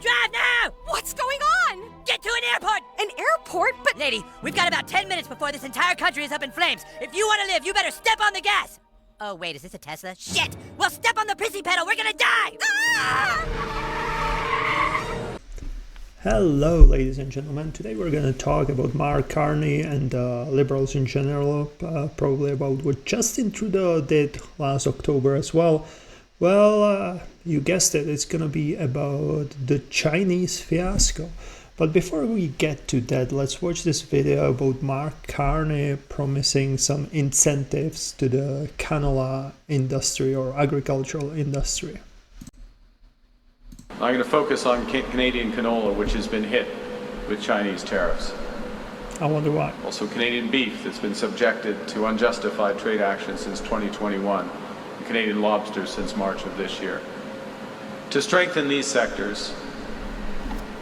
drive now! What's going on? Get to an airport! An airport? But Lady, we've got about 10 minutes before this entire country is up in flames. If you want to live, you better step on the gas! Oh, wait, is this a Tesla? Shit! Well, step on the pissy pedal, we're gonna die! Ah! Hello, ladies and gentlemen. Today we're going to talk about Mark Carney and liberals in general, probably about what Justin Trudeau did last October as well. Well, you guessed it, it's going to be about the Chinese fiasco. But before we get to that, let's watch this video about Mark Carney promising some incentives to the canola industry or agricultural industry. I'm going to focus on Canadian canola, which has been hit with Chinese tariffs. I wonder why. Also Canadian beef that's been subjected to unjustified trade action since 2021, and Canadian lobster since March of this year. To strengthen these sectors,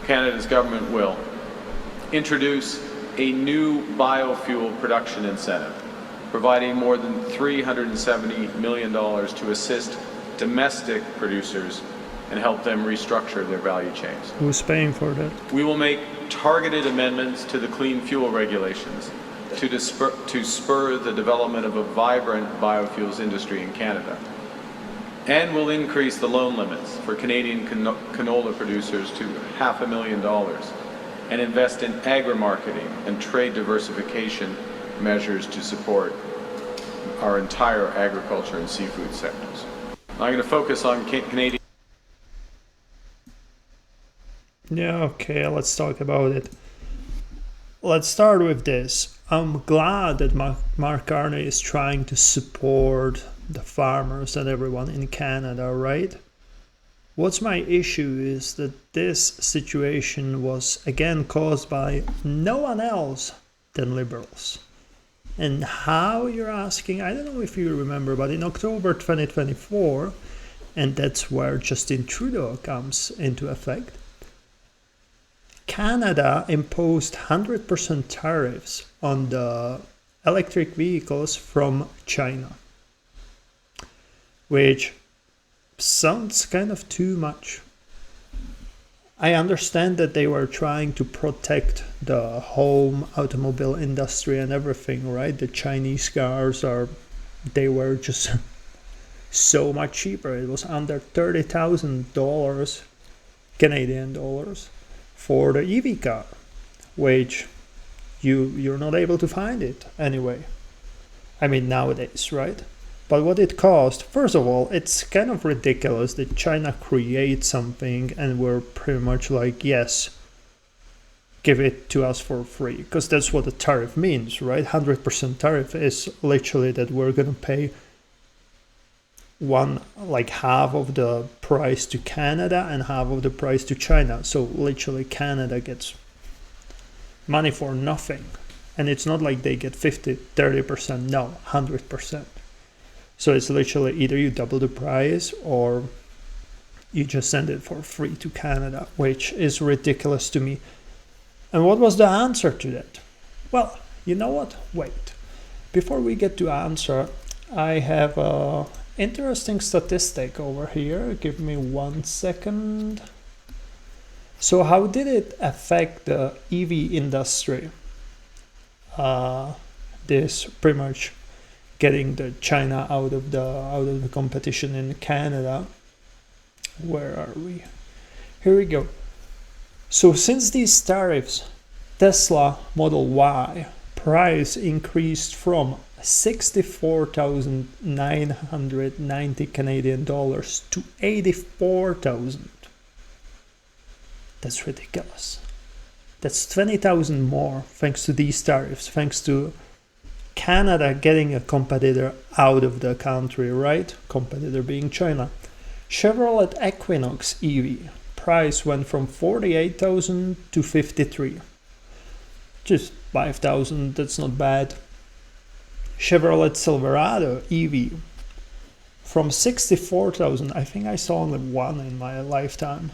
Canada's government will introduce a new biofuel production incentive, providing more than $370 million to assist domestic producers and help them restructure their value chains. Who's paying for that? We will make targeted amendments to the clean fuel regulations to spur the development of a vibrant biofuels industry in Canada. And we'll increase the loan limits for Canadian canola producers to $500,000 and invest in agri-marketing and trade diversification measures to support our entire agriculture and seafood sectors. I'm going to focus on Canadian. Yeah, okay, let's talk about it. Let's start with this. I'm glad that Mark Carney is trying to support the farmers and everyone in Canada, right? What's my issue is that this situation was again caused by no one else than liberals. And how, you're asking? I don't know if you remember, but in October 2024, and that's where Justin Trudeau comes into effect, Canada imposed 100% tariffs on the electric vehicles from China, which sounds kind of too much. I understand that they were trying to protect the home automobile industry and everything, right? The Chinese cars they were just so much cheaper. It was under $30,000 Canadian dollars for the EV car, which you're not able to find it anyway. I mean, nowadays, right? But what it cost, first of all, it's kind of ridiculous that China creates something and we're pretty much like, yes, give it to us for free. Because that's what the tariff means, right? 100% tariff is literally that we're going to pay half of the price to Canada and half of the price to China. So literally Canada gets money for nothing. And it's not like they get 50, 30%, no, 100%. So it's literally either you double the price or you just send it for free to Canada, which is ridiculous to me. And what was the answer to that? Well, you know what? Wait. Before we get to answer, I have a interesting statistic over here. Give me 1 second. So how did it affect the EV industry? This pretty much getting the China out of the competition in Canada. Where are we? Here we go. So since these tariffs, Tesla Model Y price increased from 64,990 Canadian dollars to 84,000. That's ridiculous. That's 20,000 more thanks to these tariffs, thanks to Canada getting a competitor out of the country, right? Competitor being China. Chevrolet Equinox EV price went from 48,000 to 53. Just 5,000, that's not bad. Chevrolet Silverado EV from 64,000, I think I saw only one in my lifetime,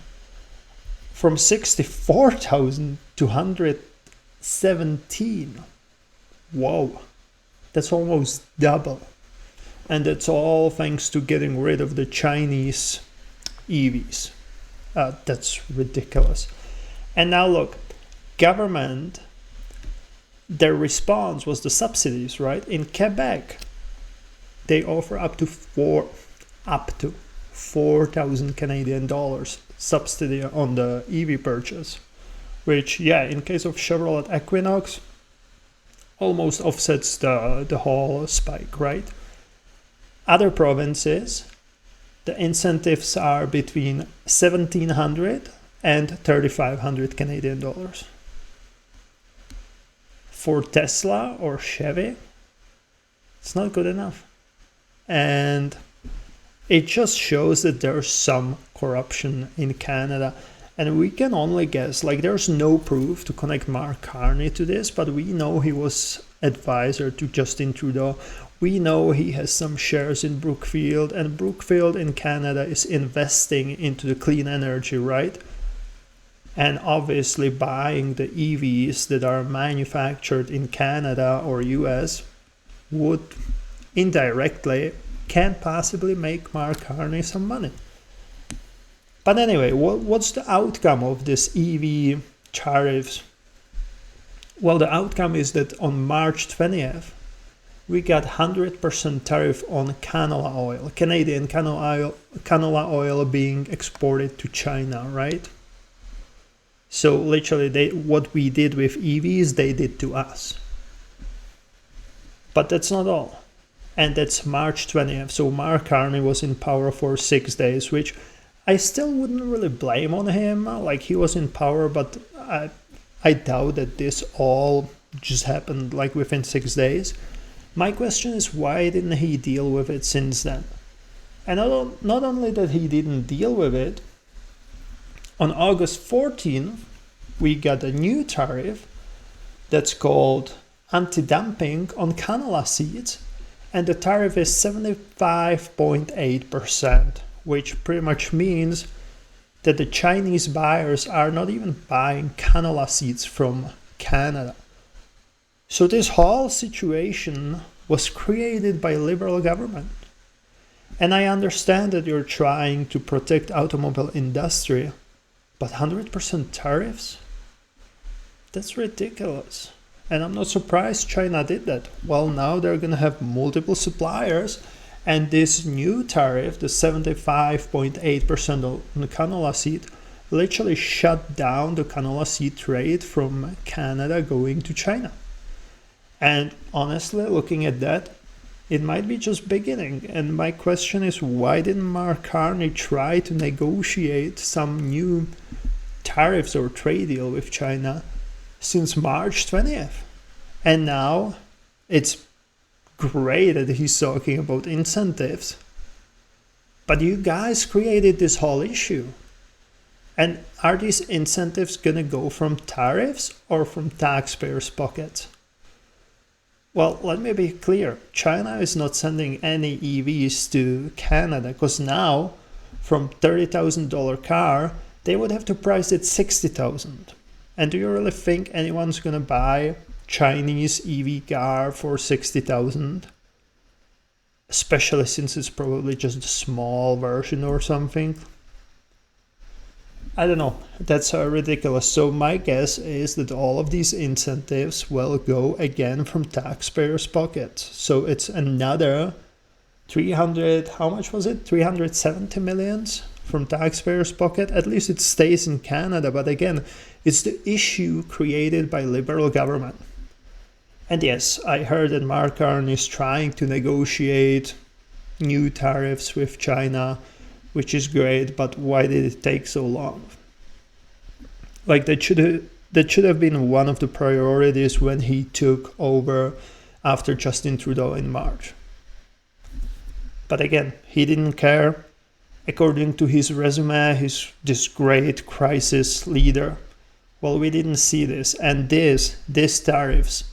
from 64,000 to 117. Whoa, that's almost double. And that's all thanks to getting rid of the Chinese EVs. That's ridiculous. And now look, government, their response was the subsidies, right? In Quebec, they offer up to 4,000 Canadian dollars subsidy on the EV purchase, which, yeah, in case of Chevrolet Equinox, almost offsets the whole spike, right? Other provinces, the incentives are between 1,700 and 3,500 Canadian dollars. For Tesla or Chevy, it's not good enough. And it just shows that there's some corruption in Canada. And we can only guess, like there's no proof to connect Mark Carney to this, but we know he was advisor to Justin Trudeau. We know he has some shares in Brookfield, and Brookfield in Canada is investing into the clean energy, right? And obviously buying the EVs that are manufactured in Canada or US would indirectly, can't possibly make Mark Carney some money. But anyway, what's the outcome of this EV tariffs? Well, the outcome is that on March 20th, we got 100% tariff on canola oil, Canadian canola oil being exported to China, right? So literally, what we did with EVs, they did to us. But that's not all. And that's March 20th. So Mark Carney was in power for 6 days, which I still wouldn't really blame on him. Like, he was in power, but I doubt that this all just happened like within 6 days. My question is, why didn't he deal with it since then? And not only that he didn't deal with it, on August 14th, we got a new tariff that's called anti-dumping on canola seeds, and the tariff is 75.8%, which pretty much means that the Chinese buyers are not even buying canola seeds from Canada. So this whole situation was created by Liberal government. And I understand that you're trying to protect automobile industry, but 100% tariffs? That's ridiculous. And I'm not surprised China did that. Well, now they're going to have multiple suppliers, and this new tariff, the 75.8% on the canola seed, literally shut down the canola seed trade from Canada going to China. And honestly, looking at that, it might be just beginning. And my question is, why didn't Mark Carney try to negotiate some new tariffs or trade deal with China since March 20th? And now it's great that he's talking about incentives, but you guys created this whole issue. And are these incentives gonna go from tariffs or from taxpayers' pockets? Well, let me be clear. China is not sending any EVs to Canada, because now from $30,000 car, they would have to price it $60,000. And do you really think anyone's gonna buy Chinese EV car for $60,000? Especially since it's probably just a small version or something. I don't know. That's ridiculous. So my guess is that all of these incentives will go again from taxpayers' pockets. So it's another 300, how much was it? 370 millions from taxpayers' pocket. At least it stays in Canada. But again, it's the issue created by Liberal government. And yes, I heard that Mark Carney is trying to negotiate new tariffs with China, which is great, but why did it take so long? Like, that should have been one of the priorities when he took over after Justin Trudeau in March. But again, he didn't care. According to his resume, he's this great crisis leader. Well, we didn't see this, and these tariffs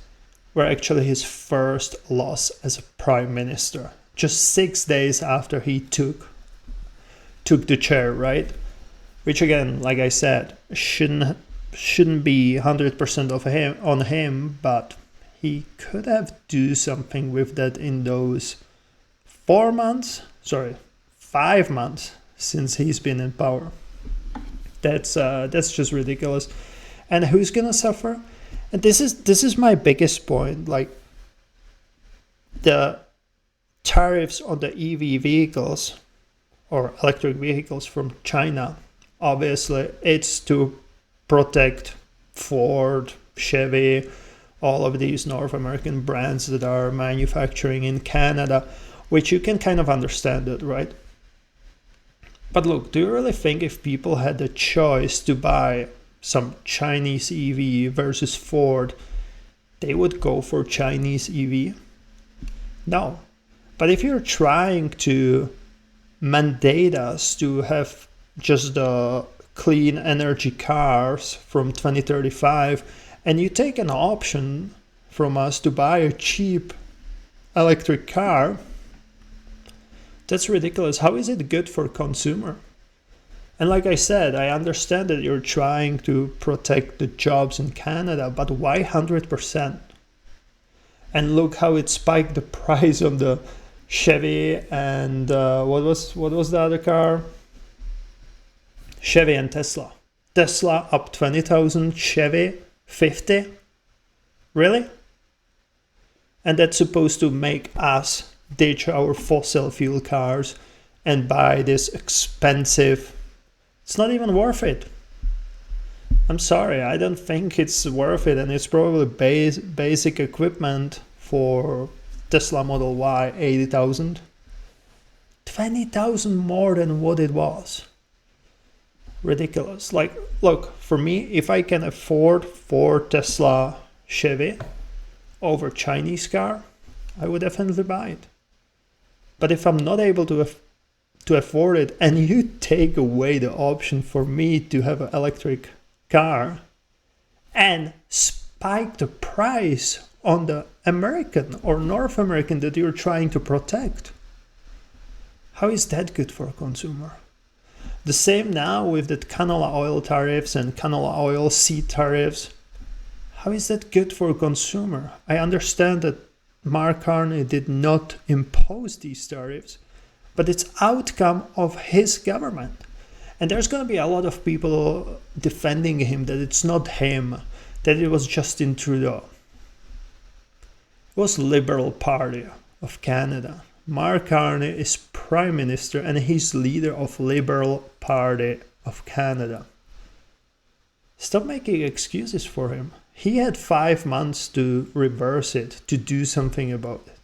were actually his first loss as a prime minister, just 6 days after he took the chair, right? Which again, like I said, shouldn't be 100% on him, but he could have do something with that in those 5 months since he's been in power. That's just ridiculous. And who's gonna suffer? And this is my biggest point. Like, the tariffs on the EV vehicles or electric vehicles from China, obviously it's to protect Ford, Chevy, all of these North American brands that are manufacturing in Canada, which you can kind of understand it, right? But look, do you really think if people had the choice to buy some Chinese EV versus Ford, they would go for Chinese EV? No. But if you're trying to mandate us to have just the clean energy cars from 2035, and you take an option from us to buy a cheap electric car, that's ridiculous. How is it good for consumer? And like I said, I understand that you're trying to protect the jobs in Canada, but why 100%? And look how it spiked the price of the Chevy and what was the other car? Chevy and Tesla. Tesla up 20,000, Chevy 50. Really? And that's supposed to make us ditch our fossil fuel cars and buy this expensive. It's not even worth it. I'm sorry, I don't think it's worth it, and it's probably basic equipment for Tesla Model Y, 80,000. 20,000 more than what it was. Ridiculous. Like, look, for me, if I can afford Ford, Tesla, Chevy over Chinese car, I would definitely buy it. But if I'm not able to afford it, and you take away the option for me to have an electric car and spike the price on the American or North American that you're trying to protect, how is that good for a consumer? The same now with the canola oil tariffs and canola oil seed tariffs. How is that good for a consumer? I understand that Mark Carney did not impose these tariffs, but it's outcome of his government. And there's going to be a lot of people defending him that it's not him, that it was Justin Trudeau. It was Liberal Party of Canada. Mark Carney is Prime Minister and he's leader of Liberal Party of Canada. Stop making excuses for him. He had 5 months to reverse it, to do something about it.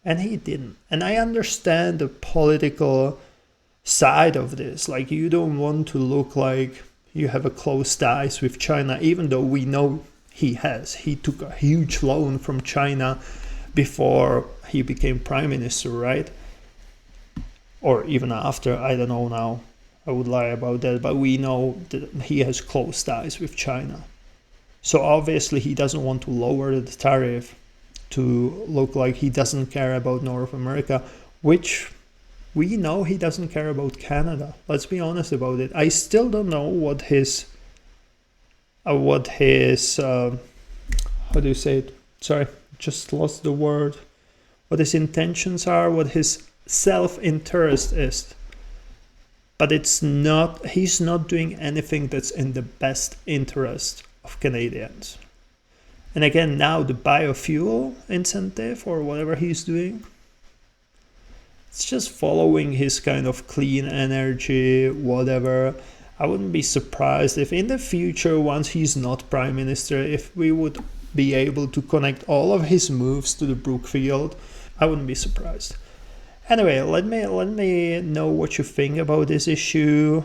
And he didn't. And I understand the political side of this. Like, you don't want to look like you have a close ties with China, even though we know he has. He took a huge loan from China before he became prime minister, right? Or even after, I don't know now. I would lie about that, but we know that he has close ties with China. So obviously he doesn't want to lower the tariff to look like he doesn't care about North America, which we know he doesn't care about Canada. Let's be honest about it. I still don't know what his how do you say it? Sorry, just lost the word. What his intentions are, what his self-interest is. But it's not, he's not doing anything that's in the best interest of Canadians. And again, now the biofuel incentive or whatever he's doing, it's just following his kind of clean energy, whatever. I wouldn't be surprised if in the future, once he's not prime minister, if we would be able to connect all of his moves to the Brookfield. I wouldn't be surprised. Anyway, let me know what you think about this issue.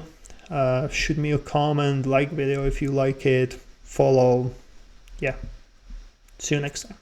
Shoot me a comment, like video if you like it, follow. Yeah. See you next time.